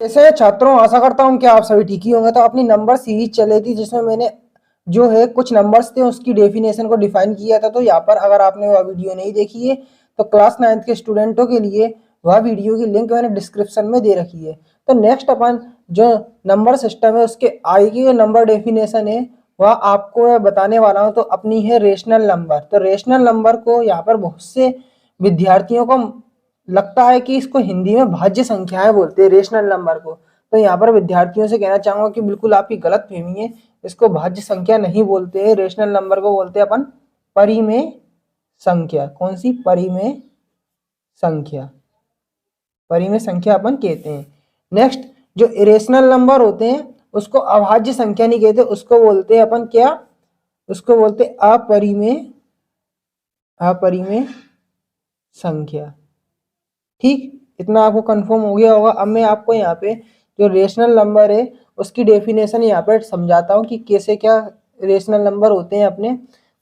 कैसे छात्रों, आशा करता हूँ कि आप सभी ठीक ही होंगे। तो अपनी नंबर सीरीज चली थी जिसमें मैंने जो है कुछ नंबर्स थे उसकी डेफिनेशन को डिफाइन किया था। तो यहाँ पर अगर आपने वह वीडियो नहीं देखी है तो क्लास 9th के स्टूडेंटों के लिए वह वीडियो की लिंक मैंने डिस्क्रिप्शन में दे रखी है। तो नेक्स्ट अपन जो नंबर सिस्टम है उसके आगे की नंबर डेफिनेशन है वह आपको बताने वाला हूँ। तो अपनी है रेशनल नंबर। तो रेशनल नंबर को यहाँ पर बहुत से विद्यार्थियों को लगता है कि इसको हिंदी में भाज्य संख्याएं बोलते हैं रेशनल नंबर को। तो यहाँ पर विद्यार्थियों से कहना चाहूंगा कि बिल्कुल आपकी गलत फहमी है। इसको भाज्य संख्या नहीं बोलते हैं, रेशनल नंबर को बोलते हैं अपन परिमेय संख्या। कौन सी? परिमेय संख्या। परिमेय संख्या अपन कहते हैं। नेक्स्ट, जो इरेशनल नंबर होते हैं उसको अभाज्य संख्या नहीं कहते, उसको बोलते हैं अपन क्या? उसको बोलते हैं अपरिमेय संख्या। ठीक, इतना आपको कंफर्म हो गया होगा। अब मैं आपको यहाँ पे जो रेशनल नंबर है उसकी डेफिनेशन यहाँ पे समझाता हूँ कि कैसे क्या रेशनल नंबर होते हैं अपने।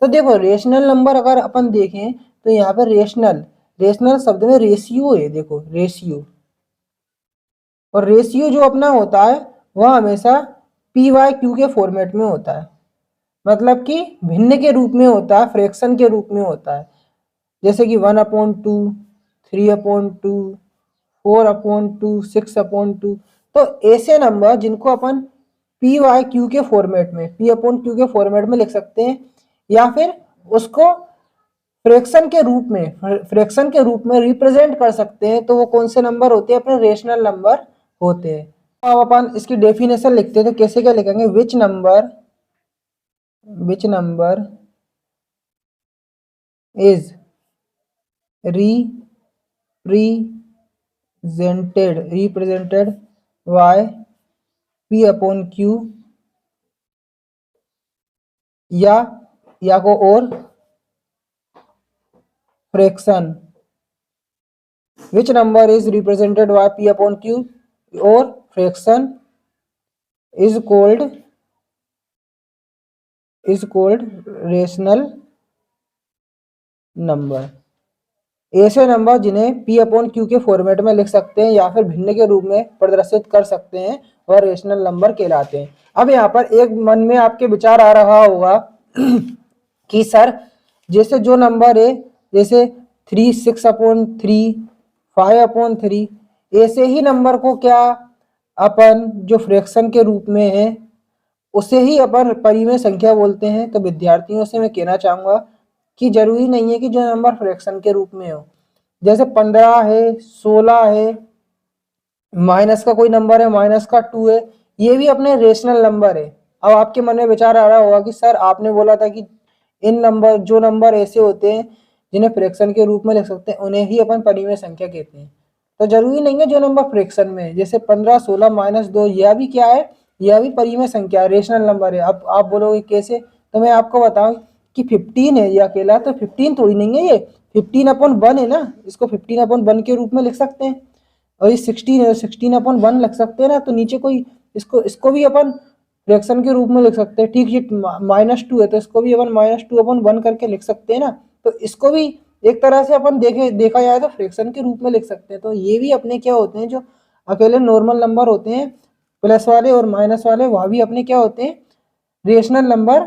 तो देखो, रेशनल नंबर अगर अपन देखें तो यहाँ पर रेशनल शब्द में रेशियो है। देखो, रेशियो, और रेशियो जो अपना होता है वह हमेशा PYQ के फॉर्मेट में होता है, मतलब कि भिन्न के रूप में होता है, फ्रैक्शन के रूप में होता है। जैसे कि 1/2, 3/2, 4/2, 6/2। तो ऐसे नंबर जिनको अपन PYQ के फॉर्मेट में, P/Q के फॉर्मेट में लिख सकते हैं, या फिर उसको फ्रैक्शन के रूप में रिप्रेजेंट कर सकते हैं। तो वो कौन से नंबर होते हैं? अपने रेशनल नंबर होते हैं। अब अपन इसकी डेफिनेशन लिखते हैं तो कैसे क्या लिखेंगे? Which number is represented by P/Q, या को और fraction. Which number is represented by P/Q और fraction is called rational number. ऐसे नंबर जिन्हें P/Q के फॉर्मेट में लिख सकते हैं या फिर भिन्न के रूप में प्रदर्शित कर सकते हैं वह रेशनल नंबर कहलाते हैं। अब यहाँ पर एक मन में आपके विचार आ रहा होगा कि सर, जैसे जो नंबर है, जैसे 3, 6/3, 5/3, ऐसे ही नंबर को क्या अपन जो फ्रैक्शन के रूप में है उसे ही अपन परिमेय संख्या बोलते हैं? तो विद्यार्थियों से मैं कहना चाहूंगा कि जरूरी नहीं है कि जो नंबर फ्रैक्शन के रूप में हो, जैसे 15 है, 16 है, माइनस का कोई नंबर है, माइनस का 2 है, ये भी अपने रेशनल नंबर है। अब आपके मन में विचार आ रहा होगा कि सर, आपने बोला था कि जो नंबर ऐसे होते हैं जिन्हें फ्रैक्शन के रूप में लिख सकते हैं उन्हें ही अपन परिमेय संख्या कहते हैं। तो जरूरी नहीं है जो नंबर फ्रैक्शन में है, जैसे 15, 16, -2, यह भी क्या है? यह भी परिमेय संख्या, रेशनल नंबर है। अब आप बोलोगे कैसे? तो मैं आपको बताऊं कि 15 है ये अकेला, तो 15 थोड़ी नहीं है, ये 15/1 है ना। इसको 15/1 के रूप में लिख सकते हैं। और ये 16 है, 16/1 लिख सकते हैं ना। तो नीचे कोई इसको भी अपन फ्रैक्शन के रूप में लिख सकते हैं। ठीक, ये -2 है तो इसको भी अपन -2/1 करके लिख सकते हैं ना। तो इसको भी एक तरह से अपन देखा जाए तो फ्रैक्शन के रूप में लिख सकते हैं। तो ये भी अपने क्या होते हैं, जो अकेले नॉर्मल नंबर होते हैं प्लस वाले और माइनस वाले, वह भी अपने क्या होते हैं? रेशनल नंबर,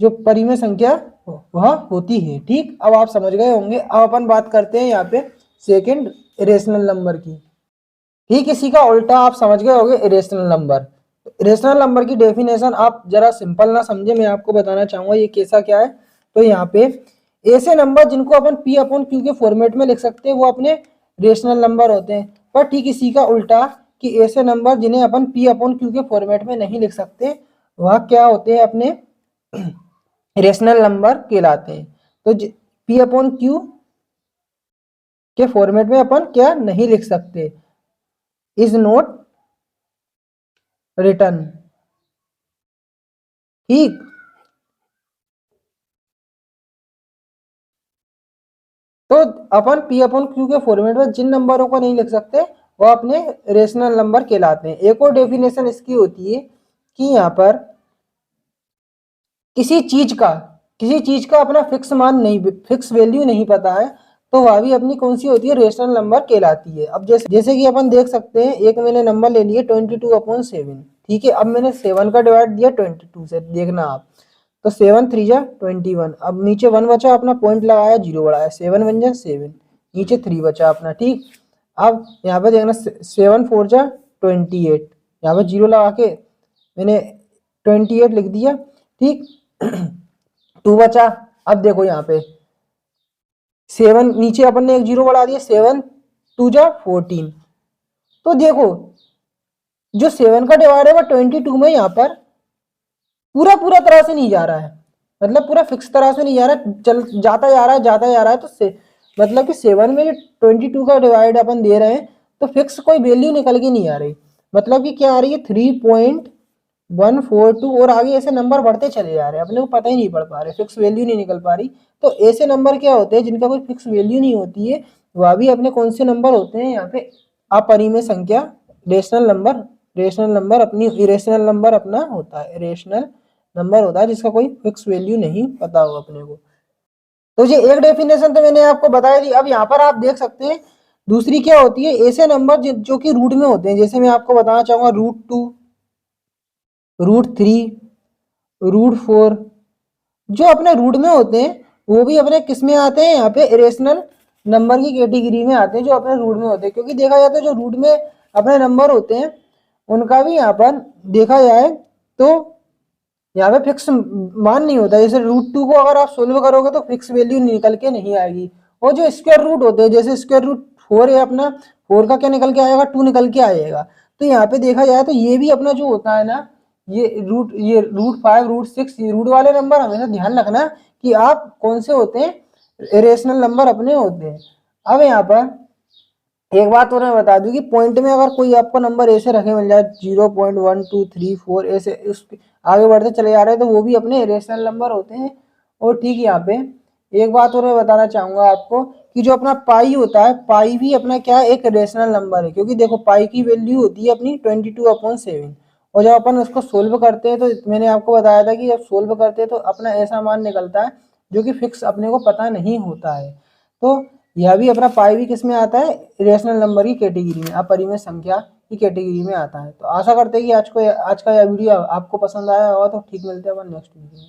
जो परिमेय संख्या वह होती है। ठीक, अब आप समझ गए होंगे। अब अपन बात करते हैं यहाँ पे सेकेंड इरेशनल नंबर की। ठीक, इसी का उल्टा आप समझ गए होंगे इरेशनल नंबर। इरेशनल नंबर की डेफिनेशन आप जरा सिंपल ना समझे, मैं आपको बताना चाहूंगा ये कैसा क्या है। तो यहाँ पे ऐसे नंबर जिनको अपन P/Q के फॉर्मेट में लिख सकते हैं वो अपने रेशनल नंबर होते हैं। पर ठीक इसी का उल्टा, कि ऐसे नंबर जिन्हें अपन P/Q के फॉर्मेट में नहीं लिख सकते वह क्या होते हैं? अपने रेशनल नंबर कहलाते हैं। तो P/Q के फॉर्मेट में अपन क्या नहीं लिख सकते? Is not return. ठीक, तो अपन P/Q के फॉर्मेट में जिन नंबरों को नहीं लिख सकते वो अपने रेशनल नंबर कहलाते हैं। एक और डेफिनेशन इसकी होती है कि यहाँ पर किसी चीज का अपना फिक्स वैल्यू नहीं पता है तो वह भी अपनी कौन सी होती है, रेशनल नंबर कहलाती है। अब जैसे कि अपन देख सकते हैं, एक मैंने नंबर ले लिए 22/7, ठीक है। अब मैंने 7 का डिवाइड दिया 22 से, देखना आप, तो 7 3 जा 21। अब नीचे 1 बचा, अपना पॉइंट लगाया, 0 बढ़ाया, 7 1 जा 7, नीचे 3 बचा अपना, ठीक। अब यहाँ पे देखना 7 4 जा 28, यहाँ पे 0 लगा के मैंने 28 लिख दिया, ठीक। 2 बचा। अब देखो यहाँ पे 7 नीचे अपन ने एक 0 बढ़ा दिया, 7 2 जा 14। तो देखो जो 7 का डिवाइड है वो 22 में यहाँ पर पूरा पूरा तरह से नहीं जा रहा है, मतलब पूरा फिक्स तरह से नहीं जा रहा है, चल जाता जा रहा है, जाता जा रहा है। तो मतलब कि 7 में जो 22 का डिवाइड अपन दे रहे हैं, तो फिक्स कोई वैल्यू निकल के नहीं आ रही, मतलब कि क्या आ रही है 3.142, और आगे ऐसे नंबर बढ़ते चले जा रहे हैं, अपने को पता ही नहीं पड़ पा रहे, फिक्स वैल्यू नहीं निकल पा रही। तो ऐसे नंबर क्या होते हैं जिनका कोई फिक्स वैल्यू नहीं होती है, वह भी अपने कौन से नंबर होते हैं, यहाँ पे अपरिमेय संख्या, रेशनल नंबर। रेशनल नंबर अपनी इरेशनल नंबर अपना होता है, रेशनल नंबर होता है जिसका कोई फिक्स वैल्यू नहीं पता हो अपने को। तो ये एक डेफिनेशन तो मैंने आपको बताई दी। अब यहाँ पर आप देख सकते हैं दूसरी क्या होती है, ऐसे नंबर जो कि रूट में होते हैं, जैसे मैं आपको बताना चाहूंगा √2, √3, √4, जो अपने रूट में होते हैं वो भी अपने किस में आते हैं, यहाँ पे इरेशनल नंबर की कैटेगरी में आते हैं, जो अपने रूट में होते हैं। क्योंकि देखा जाए तो जो रूट में अपने नंबर होते हैं उनका भी यहाँ पर देखा जाए तो यहाँ पे फिक्स मान नहीं होता। जैसे √2 को अगर आप सोल्व करोगे तो फिक्स वैल्यू निकल के नहीं आएगी। और जो स्क्वायर रूट होते हैं, जैसे स्क्वायर रूट 4 है अपना, 4 का क्या निकल के आएगा, 2 निकल के आएगा। तो यहाँ पे देखा जाए तो ये भी अपना जो होता है ना, ये √5 √6 ये रूट वाले नंबर हमेशा ध्यान रखना कि आप कौन से होते हैं, इरेशनल नंबर अपने होते हैं। अब यहाँ पर एक बात और मैं बता दूं कि पॉइंट में अगर कोई आपको नंबर ऐसे रखे मिल जाए 0.1 2 3 4 ऐसे उसके आगे बढ़ते चले जा रहे हैं, तो वो भी अपने रेशनल नंबर होते हैं। और ठीक है, यहाँ पे एक बात और मैं बताना चाहूंगा आपको कि जो अपना पाई होता है, पाई भी अपना क्या है, एक रेशनल नंबर है। क्योंकि देखो पाई की वैल्यू होती है अपनी 22/7, और जब अपन उसको सोल्व करते हैं तो मैंने आपको बताया था कि जब सोल्व करते हैं तो अपना ऐसा मान निकलता है जो कि फिक्स अपने को पता नहीं होता है। तो यह भी अपना पाई भी किस में आता है, रेशनल नंबर की कैटेगरी में, अपरिमेय संख्या की कैटेगरी में आता है। तो आशा करते हैं कि आज का यह वीडियो आपको पसंद आया होगा। तो ठीक, मिलते हैं अपन नेक्स्ट वीडियो में।